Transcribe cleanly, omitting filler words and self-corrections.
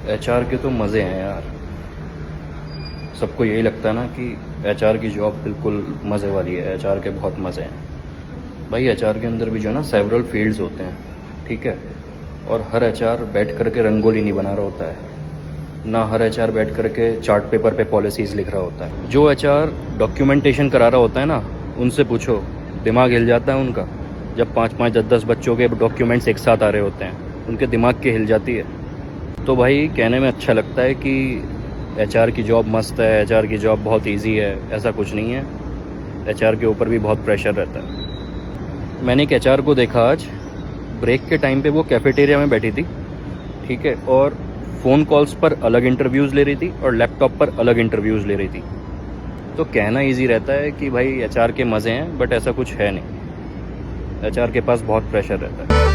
HR के तो मज़े हैं यार। सबको यही लगता है ना कि एचआर की जॉब बिल्कुल मज़े वाली है, एचआर के बहुत मज़े हैं। भाई एचआर के अंदर भी जो है ना सेवरल फील्ड्स होते हैं, ठीक है। और हर एचआर बैठ करके रंगोली नहीं बना रहा होता है, ना हर एचआर बैठ करके चार्ट पेपर पे पॉलिसीज़ लिख रहा होता है। जो एचआर डॉक्यूमेंटेशन करा रहा होता है ना, उनसे पूछो, दिमाग हिल जाता है उनका। जब 5-5 10-10 बच्चों के डॉक्यूमेंट्स एक साथ आ रहे होते हैं, उनके दिमाग की हिल जाती है। तो भाई कहने में अच्छा लगता है कि एचआर की जॉब मस्त है, एचआर की जॉब बहुत इजी है, ऐसा कुछ नहीं है। एचआर के ऊपर भी बहुत प्रेशर रहता है। मैंने एक एचआर को देखा आज, ब्रेक के टाइम पे वो कैफेटेरिया में बैठी थी, ठीक है, और फ़ोन कॉल्स पर अलग इंटरव्यूज़ ले रही थी और लैपटॉप पर अलग इंटरव्यूज़ ले रही थी। तो कहना इजी रहता है कि भाई एचआर के मज़े हैं, बट ऐसा कुछ है नहीं। एचआर के पास बहुत प्रेशर रहता है।